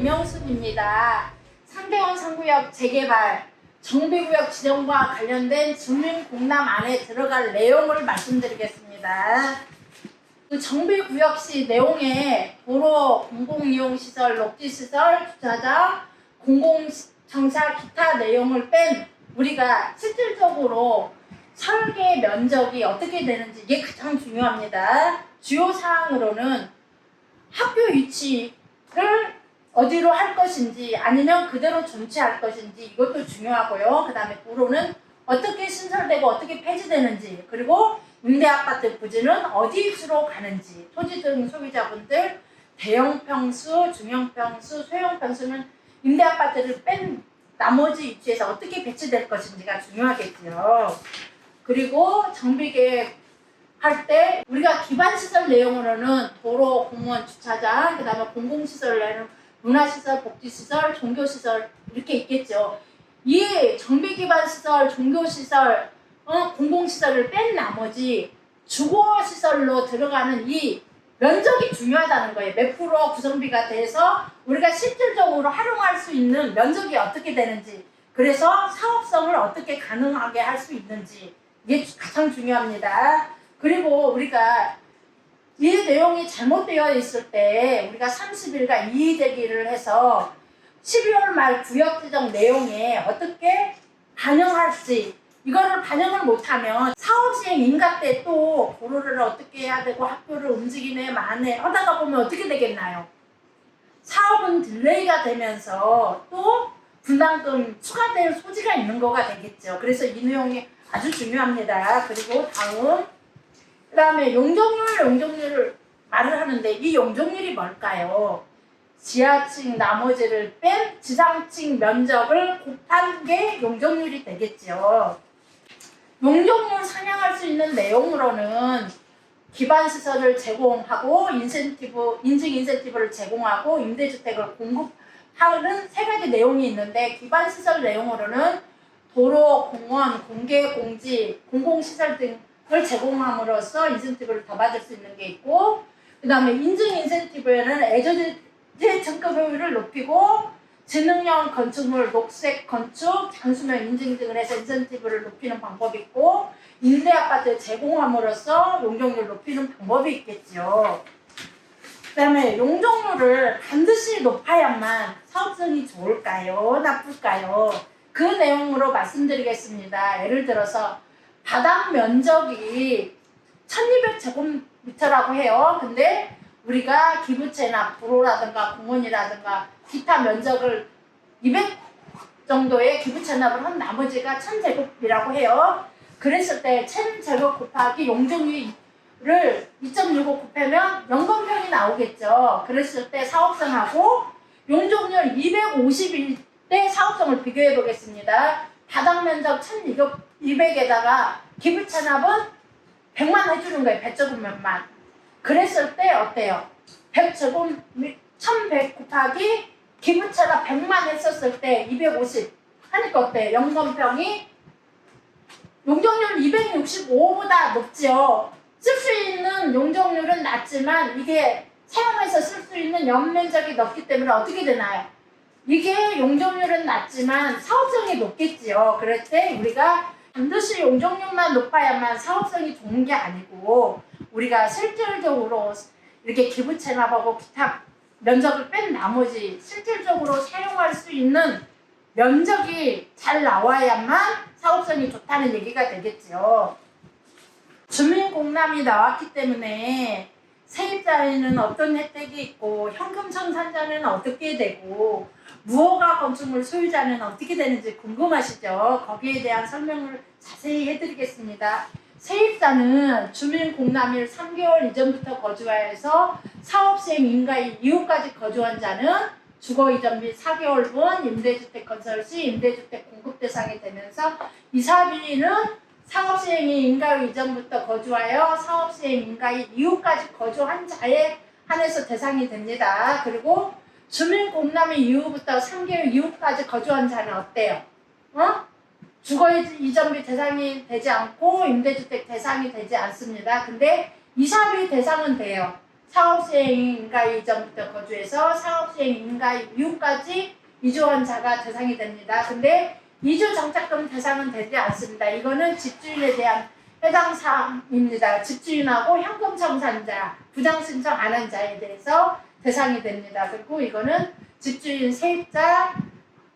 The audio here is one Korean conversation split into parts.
이명순입니다. 상대원 3구역 재개발, 정비구역 지정과 관련된 주민공람안에 들어갈 내용을 말씀드리겠습니다. 그 정비구역 시 내용에 도로, 공공이용시설, 녹지시설, 주차장, 공공청사 기타 내용을 뺀 우리가 실질적으로 설계 면적이 어떻게 되는지 이게 가장 중요합니다. 주요 사항으로는 학교 위치를 어디로 할 것인지 아니면 그대로 존치할 것인지 이것도 중요하고요. 그 다음에 도로는 어떻게 신설되고 어떻게 폐지되는지, 그리고 임대아파트 부지는 어디 주로 가는지, 토지 등 소유자분들 대형 평수, 중형 평수, 소형 평수는 임대아파트를 뺀 나머지 위치에서 어떻게 배치될 것인지가 중요하겠죠. 그리고 정비계획 할 때 우리가 기반시설 내용으로는 도로, 공무원 주차장, 그 다음에 공공시설 내는 문화시설, 복지시설, 종교시설 이렇게 있겠죠. 이 정비기반시설, 종교시설, 공공시설을 뺀 나머지 주거시설로 들어가는 이 면적이 중요하다는 거예요. 몇 프로 구성비가 돼서 우리가 실질적으로 활용할 수 있는 면적이 어떻게 되는지, 그래서 사업성을 어떻게 가능하게 할 수 있는지 이게 가장 중요합니다. 그리고 우리가 이 내용이 잘못되어 있을 때 우리가 30일간 이의제기를 해서 12월 말 구역 지정 내용에 어떻게 반영할지, 이거를 반영을 못하면 사업시행 인가 때 또 도로를 어떻게 해야 되고 학교를 움직이네 마네 하다가 보면 어떻게 되겠나요? 사업은 딜레이가 되면서 또 분담금 추가될 소지가 있는 거가 되겠죠. 그래서 이 내용이 아주 중요합니다. 그리고 다음, 그 다음에 용적률을 말을 하는데 이 용적률이 뭘까요? 지하층 나머지를 뺀 지상층 면적을 곱한 게 용적률이 되겠죠. 용적률 상향할 수 있는 내용으로는 기반시설을 제공하고 인증 인센티브를 제공하고 임대주택을 공급하는 세 가지 내용이 있는데, 기반시설 내용으로는 도로, 공원, 공개공지, 공공시설 등을 제공함으로써 인센티브를 더 받을 수 있는 게 있고, 그 다음에 인증 인센티브에는 에저지 청구 효율을 높이고 지능형 건축물, 녹색 건축, 장수명 인증 등을 해서 인센티브를 높이는 방법이 있고, 임대아파트 제공함으로써 용적률을 높이는 방법이 있겠죠. 그 다음에 용적률을 반드시 높아야만 사업성이 좋을까요? 나쁠까요? 그 내용으로 말씀드리겠습니다. 예를 들어서 바닥 면적이 1200제곱미터라고 해요. 근데 우리가 기부채나 구로라든가 공원이라든가 기타 면적을 200 정도의 기부 체납을 한 나머지가 1000제곱이라고 해요. 그랬을 때 1000제곱 곱하기 용적률을 2.65 곱하면 연건평이 나오겠죠. 그랬을 때 사업성하고 용적률 250일 때 사업성을 비교해 보겠습니다. 바닥 면적 1200에다가 기부 체납은 100만 해주는 거예요. 100제곱면만. 그랬을 때 어때요? 100제곱 1100 곱하기 기부채가 100만 했었을 때 250 하니까 어때요? 연건평이 용적률 265보다 높죠. 쓸 수 있는 용적률은 낮지만 이게 사용해서 쓸 수 있는 연면적이 높기 때문에 어떻게 되나요? 이게 용적률은 낮지만 사업성이 높겠지요. 그럴 때 우리가 반드시 용적률만 높아야만 사업성이 좋은 게 아니고, 우리가 실질적으로 이렇게 기부 체납하고 기타 면적을 뺀 나머지 실질적으로 사용할 수 있는 면적이 잘 나와야만 사업성이 좋다는 얘기가 되겠죠. 주민공람이 나왔기 때문에 세입자에는 어떤 혜택이 있고 현금 청산자는 어떻게 되고 무허가 건축물 소유자는 어떻게 되는지 궁금하시죠? 거기에 대한 설명을 자세히 해드리겠습니다. 세입자는 주민공람일 3개월 이전부터 거주하여서 사업시행 인가일 이후까지 거주한 자는 주거이전 및 4개월분 임대주택 건설 시 임대주택 공급 대상이 되면서 이사비는 사업시행이 인가일 이전부터 거주하여 사업시행 인가일 이후까지 거주한 자에 한해서 대상이 됩니다. 그리고 주민공람일 이후부터 3개월 이후까지 거주한 자는 어때요? 주거이전비 대상이 되지 않고 임대주택 대상이 되지 않습니다. 근데 이사비 대상은 돼요. 사업시행 인가의 이전부터 거주해서 사업시행 인가의 이후까지 이주한 자가 대상이 됩니다. 근데 이주 정착금 대상은 되지 않습니다. 이거는 집주인에 대한 해당 사항입니다. 집주인하고 현금 청산자, 부당 신청 안 한 자에 대해서 대상이 됩니다. 그리고 이거는 집주인 세입자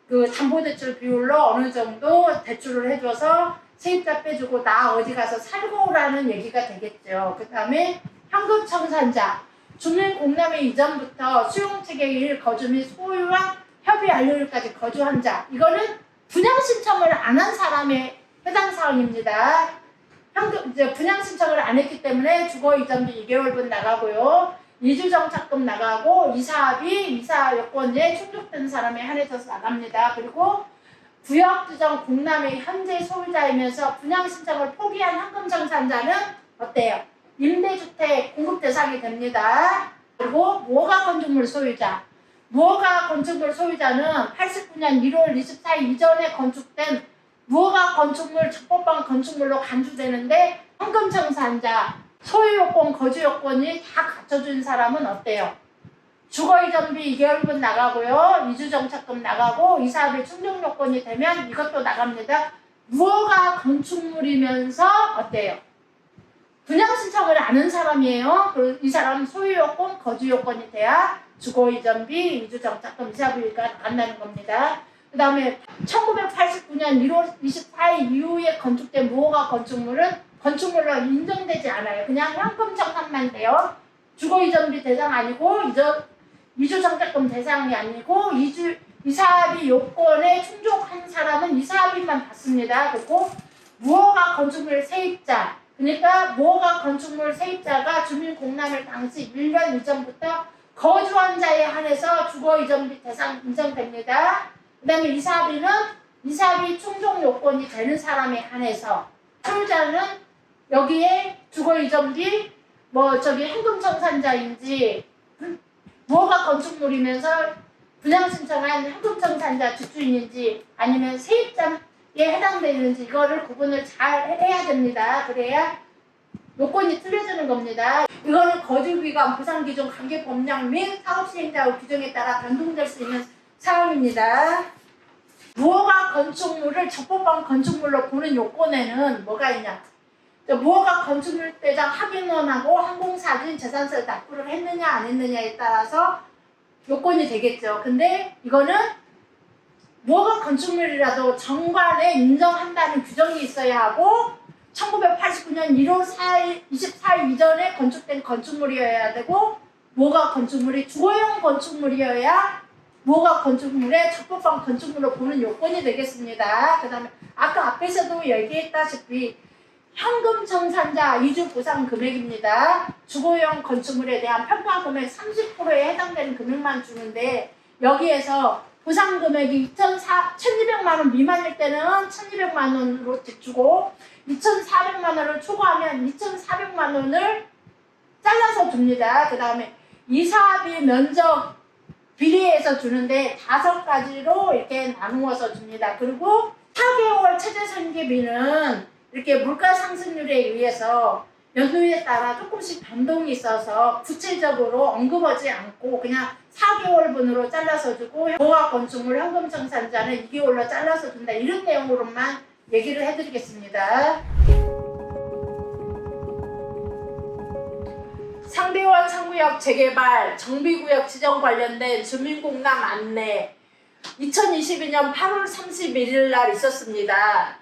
그 담보대출 비율로 어느 정도 대출을 해줘서 세입자 빼주고 나 어디 가서 살고라는 얘기가 되겠죠. 그 다음에 현금 청산자, 주민 공람의 이전부터 수용체계일 거주 및 소유와 협의 완료일까지 거주한 자. 이거는 분양 신청을 안 한 사람의 해당 사항입니다. 이제 분양 신청을 안 했기 때문에 주거 이전비 2개월분 나가고요. 이주 정착금 나가고 이사비, 이사 여건에 충족된 사람에 한해져서 나갑니다. 그리고 구역지정 공람의 현재 소유자이면서 분양 신청을 포기한 현금 청산자는 어때요? 임대주택 공급 대상이 됩니다. 그리고 무허가 건축물 소유자. 무허가 건축물 소유자는 89년 1월 24일 이전에 건축된 무허가 건축물 적법한 건축물로 간주되는데 현금 청산자, 소유요건, 거주요건이 다 갖춰준 사람은 어때요? 주거이전비 2개월분 나가고요. 이주정착금 나가고 이사비 충족요건이 되면 이것도 나갑니다. 무허가 건축물이면서 어때요? 분양 신청을 안 한 사람이에요. 이 사람은 소유요건, 거주요건이 돼야 주거이전비, 이주정착금, 이사비가 나간다는 겁니다. 그 다음에 1989년 1월 24일 이후에 건축된 무허가 건축물은 건축물로 인정되지 않아요. 그냥 현금 청산만 돼요. 주거이전비 대상 아니고 이주정착금 대상이 아니고 이사비 요건에 충족한 사람은 이사비만 받습니다. 그리고 무허가 건축물 세입자, 그러니까 무허가 건축물 세입자가 주민공람을 당시 1년 이전부터 거주한 자에 한해서 주거이전비 대상 인정됩니다. 그 다음에 이사비는 이사비 충족 요건이 되는 사람에 한해서 소유자는 여기에 주거이전비 현금 청산자인지 무허가 건축물이면서 분양 신청한 현금 청산자 집주인인지 아니면 세입자에 해당되는지 이거를 구분을 잘 해야 됩니다. 그래야 요건이 틀려지는 겁니다. 이거는 거주기간, 보상기준, 관계법령 및 사업시행자의 규정에 따라 변동될 수 있는 사항입니다. 무허가 건축물을 적법한 건축물로 보는 요건에는 뭐가 있냐? 무허가 건축물 대장 확인원하고 항공사진 재산세 납부를 했느냐 안 했느냐에 따라서 요건이 되겠죠. 근데 이거는 무허가 건축물이라도 정관에 인정한다는 규정이 있어야 하고 1989년 1월 24일 이전에 건축된 건축물이어야 되고 무허가 건축물이 주거용 건축물이어야 무허가 건축물의 적법한 건축물로 보는 요건이 되겠습니다. 그 다음에 아까 앞에서도 얘기했다시피 현금 청산자 이주 보상 금액입니다. 주거용 건축물에 대한 평가 금액 30%에 해당되는 금액만 주는데 여기에서 보상 금액이 1,200만 원 미만일 때는 1,200만 원으로 주고 2,400만 원을 초과하면 2,400만 원을 잘라서 줍니다. 그 다음에 이사비 면적 비례해서 주는데 5가지로 이렇게 나누어서 줍니다. 그리고 4개월 최대 설계비는 이렇게 물가 상승률에 의해서 연도에 따라 조금씩 변동이 있어서 구체적으로 언급하지 않고 그냥 4개월분으로 잘라서 주고 무허가 건축물 현금 청산자는 2개월로 잘라서 준다. 이런 내용으로만 얘기를 해드리겠습니다. 상대원 상구역 재개발, 정비구역 지정 관련된 주민공람 안내 2022년 8월 31일 날 있었습니다.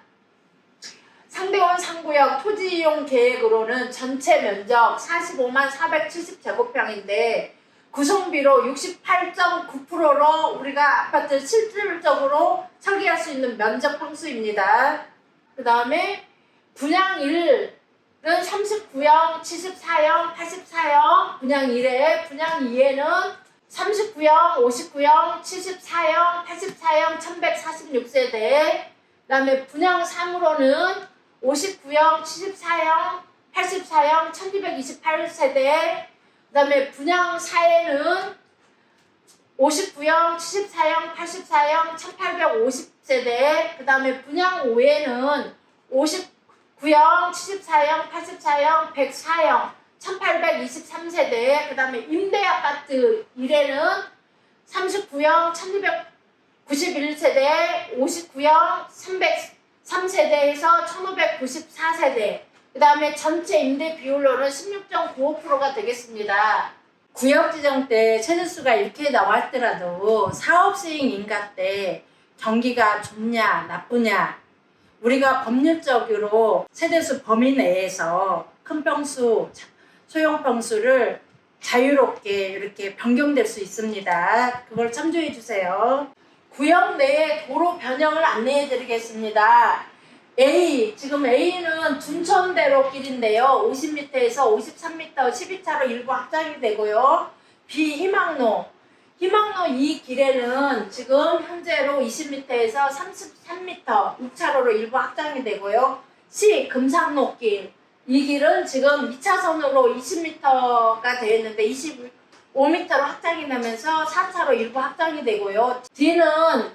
상대원 상구역 토지이용 계획으로는 전체 면적 45만 470제곱평인데 구성비로 68.9%로 우리가 아파트 실질적으로 설계할 수 있는 면적 평수입니다. 그 다음에 분양일은 39형, 74형, 84형, 분양 1회, 분양 2회는 39형, 59형, 74형, 84형, 1146세대, 그 다음에 분양 3으로는 59형, 74형, 84형, 1228세대, 그 다음에 분양 4에는 59형, 74형, 84형, 1850세대, 그 다음에 분양 5에는 59형, 74형, 84형, 104형, 1823세대, 그 다음에 임대아파트 1에는 39형 1291세대, 59형 303세대에서 1594세대, 그 다음에 전체 임대 비율로는 16.95%가 되겠습니다. 구역 지정 때 세대수가 이렇게 나왔더라도 사업 시행 인가 때 경기가 좋냐 나쁘냐, 우리가 법률적으로 세대수 범위 내에서 큰 평수, 소형 평수를 자유롭게 이렇게 변경될 수 있습니다. 그걸 참조해 주세요. 구역 내에 도로 변형을 안내해 드리겠습니다. 지금 A는 둔천대로 길인데요. 50m에서 53m 12차로 일부 확장이 되고요. B 희망로 이 길에는 지금 현재로 20m에서 33m 6차로로 일부 확장이 되고요. C 금상로길, 이 길은 지금 2차선으로 20m가 되어 있는데 25m로 확장이 되면서 4차로 일부 확장이 되고요. D는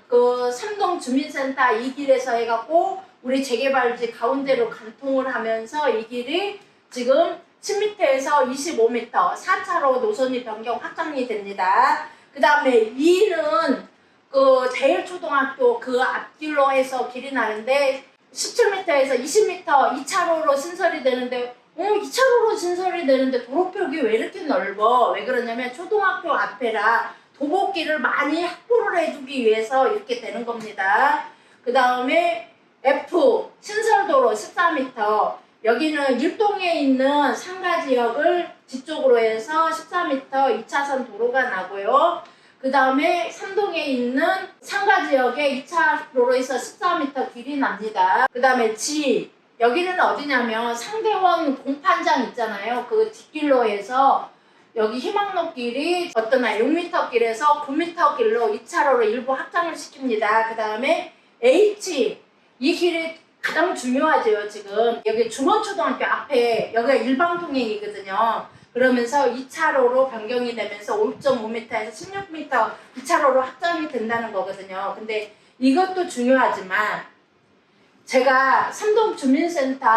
그 삼동 주민센터 이 길에서 해갖고 우리 재개발지 가운데로 관통을 하면서 이 길이 지금 10m에서 25m 4차로 노선이 변경 확장이 됩니다. 그 다음에 E는 그 제일초등학교 그 앞길로 해서 길이 나는데 17m에서 20m 2차로로 신설이 되는데 2차로로 신설이 되는데 도로폭이 왜 이렇게 넓어? 왜 그러냐면 초등학교 앞에라 도보길을 많이 확보를 해주기 위해서 이렇게 되는 겁니다. 그 다음에 F 신설도로 14m, 여기는 일동에 있는 상가지역을 뒤쪽으로 해서 14m 2차선 도로가 나고요. 그 다음에 삼동에 있는 상가지역에 2차로로 해서 14m 길이 납니다. 그 다음에 G, 여기는 어디냐면 상대원 공판장 있잖아요. 그 뒷길로 해서 여기 희망로 길이 6m 길에서 9m 길로 2차로로 일부 확장을 시킵니다. 그 다음에 H, 이 길이 가장 중요하죠. 지금 여기 중원초등학교 앞에 여기가 일방통행이거든요. 그러면서 2차로로 변경이 되면서 5.5m에서 16m 2차로로 확장이 된다는 거거든요. 근데 이것도 중요하지만 제가 삼동 주민센터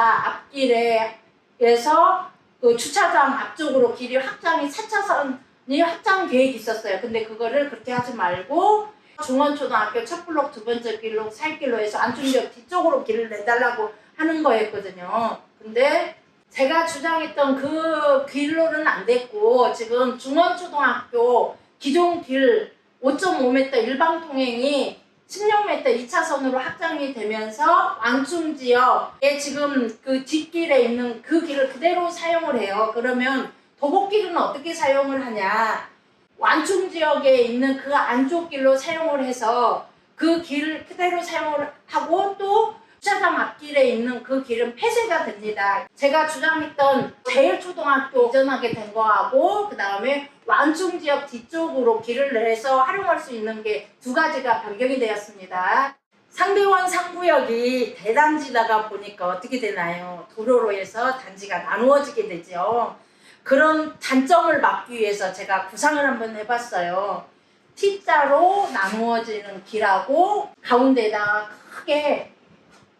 앞길에서 그 주차장 앞쪽으로 길이 확장이 4차선이 확장 계획이 있었어요. 근데 그거를 그렇게 하지 말고 중원초등학교 첫 블록 두 번째 길로 살길로 해서 안중역 뒤쪽으로 길을 내달라고 하는 거였거든요. 근데 제가 주장했던 그 길로는 안 됐고 지금 중원초등학교 기존 길 5.5m 일방통행이 16m 2차선으로 확장이 되면서 왕충지역에 지금 그 뒷길에 있는 그 길을 그대로 사용을 해요. 그러면 도보길은 어떻게 사용을 하냐? 완충지역에 있는 그 안쪽 길로 사용을 해서 그 길을 그대로 사용을 하고 또 주차장 앞길에 있는 그 길은 폐쇄가 됩니다. 제가 주장했던 제일초등학교 이전하게 된 거하고 그 다음에 완충지역 뒤쪽으로 길을 내서 활용할 수 있는 게 두 가지가 변경이 되었습니다. 상대원 상구역이 대단지다가 보니까 어떻게 되나요? 도로로 해서 단지가 나누어지게 되죠. 그런 단점을 막기 위해서 제가 구상을 한번 해봤어요. T자로 나누어지는 길하고 가운데다가 크게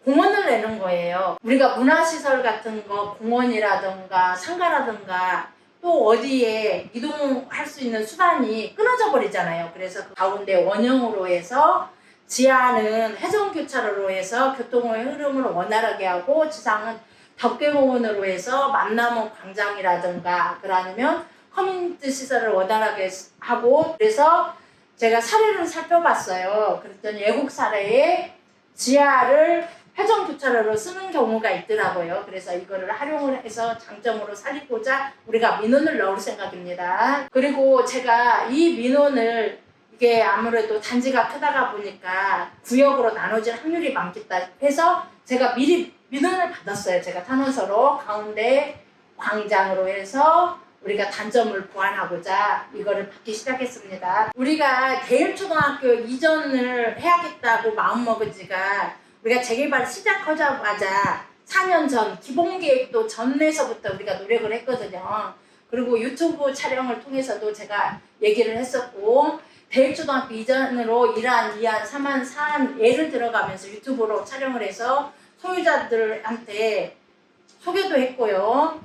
공원을 내는 거예요. 우리가 문화시설 같은 거 공원이라든가 상가라든가 또 어디에 이동할 수 있는 수단이 끊어져 버리잖아요. 그래서 그 가운데 원형으로 해서 지하는 해전교차로로 해서 교통의 흐름을 원활하게 하고 지상은 덕계공원으로 해서 만나무 광장이라든가 그러면 커뮤니티 시설을 원활하게 하고, 그래서 제가 사례를 살펴봤어요. 그랬더니 외국 사례에 지하를 회전교차로로 쓰는 경우가 있더라고요. 그래서 이거를 활용을 해서 장점으로 살리고자 우리가 민원을 넣을 생각입니다. 그리고 제가 이 민원을 이게 아무래도 단지가 크다가 보니까 구역으로 나눠질 확률이 많겠다 해서 제가 미리 민원을 받았어요. 제가 탄원서로 가운데 광장으로 해서 우리가 단점을 보완하고자 이거를 받기 시작했습니다. 우리가 대일초등학교 이전을 해야겠다고 마음먹은 지가 우리가 재개발 시작하자마자 4년 전 기본계획도 전에서부터 우리가 노력을 했거든요. 그리고 유튜브 촬영을 통해서도 제가 얘기를 했었고 대일초등학교 이전으로 1안, 2안, 3안, 4안 예를 들어가면서 유튜브로 촬영을 해서 소유자들한테 소개도 했고요.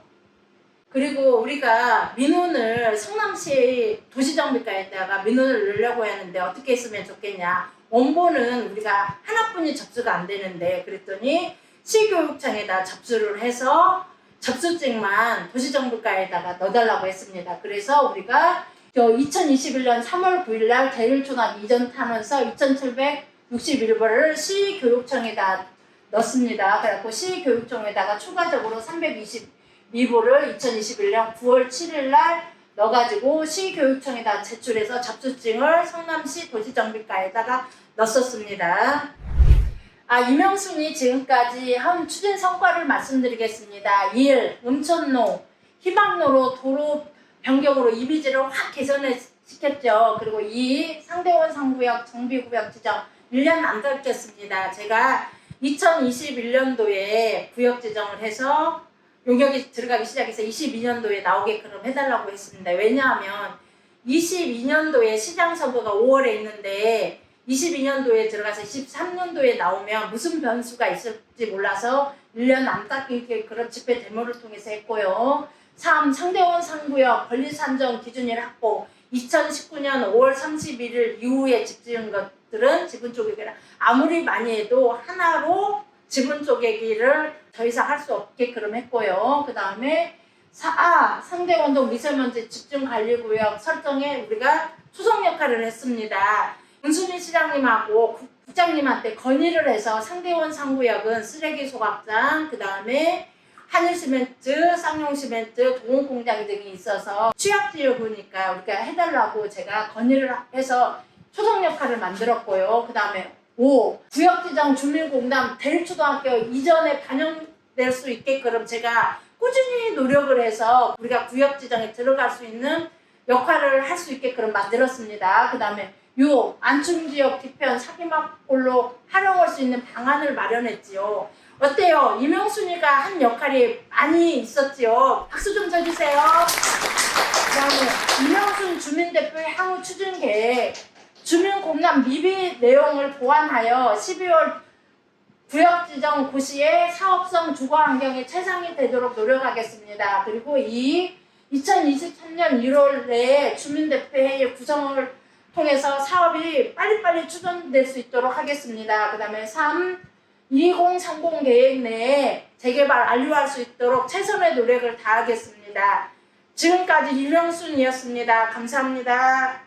그리고 우리가 민원을 성남시 도시정비과에다가 민원을 넣으려고 했는데 어떻게 했으면 좋겠냐. 원본은 우리가 하나뿐이 접수가 안 되는데 그랬더니 시교육청에다 접수를 해서 접수증만 도시정비과에다가 넣어달라고 했습니다. 그래서 우리가 2021년 3월 9일 날 대일초납 이전 탄원서 2761번을 시교육청에다 넣습니다. 그래갖고 시교육청에다가 추가적으로 322부를 2021년 9월 7일 날 넣어가지고 시교육청에다 제출해서 접수증을 성남시 도시정비과에다가 넣었습니다. 이명순이 지금까지 한 추진 성과를 말씀드리겠습니다. 1. 음천로, 희망로로 도로 변경으로 이미지를 확 개선을 시켰죠. 그리고 2. 상대원 상구역 정비구역 지정 1년 안 됐겠습니다. 제가 2021년도에 구역 지정을 해서 용역이 들어가기 시작해서 22년도에 나오게끔 해달라고 했습니다. 왜냐하면 22년도에 시장 선거가 5월에 있는데 22년도에 들어가서 23년도에 나오면 무슨 변수가 있을지 몰라서 1년 안 닦이게 그런 집회 데모를 통해서 했고요. 3. 상대원 상구역 권리산정 기준일 확보 2019년 5월 31일 이후에 집 지은 것들은 지분 쪼개기를 아무리 많이 해도 하나로 지분 쪼개기를 더 이상 할 수 없게끔 했고요. 그 다음에 4. 상대원동 미세먼지 집중관리구역 설정에 우리가 수송 역할을 했습니다. 은순희 시장님하고 국장님한테 건의를 해서 상대원 상구역은 쓰레기 소각장, 그 다음에 한일시멘트, 쌍용시멘트, 동원공장 등이 있어서 취약지역이니까 우리가 해달라고 제가 건의를 해서 초성 역할을 만들었고요. 그 다음에 5. 구역지정 주민공단 대일초등학교 이전에 반영될 수 있게끔 제가 꾸준히 노력을 해서 우리가 구역지정에 들어갈 수 있는 역할을 할 수 있게끔 만들었습니다. 그 다음에 6. 안춤지역 뒤편 사기막골로 활용할 수 있는 방안을 마련했지요. 어때요? 이명순이가 한 역할이 많이 있었지요. 박수 좀 쳐주세요. 그 다음에 이명순 주민대표의 향후 추진계획 주민공단 미비 내용을 보완하여 12월 구역지정 고시의 사업성 주거환경이 최상이 되도록 노력하겠습니다. 그리고 2023년 1월 내에 주민대표회의 구성을 통해서 사업이 빨리빨리 추진될 수 있도록 하겠습니다. 그 다음에 3. 2030 계획 내에 재개발 완료할 수 있도록 최선의 노력을 다하겠습니다. 지금까지 이명순이었습니다. 감사합니다.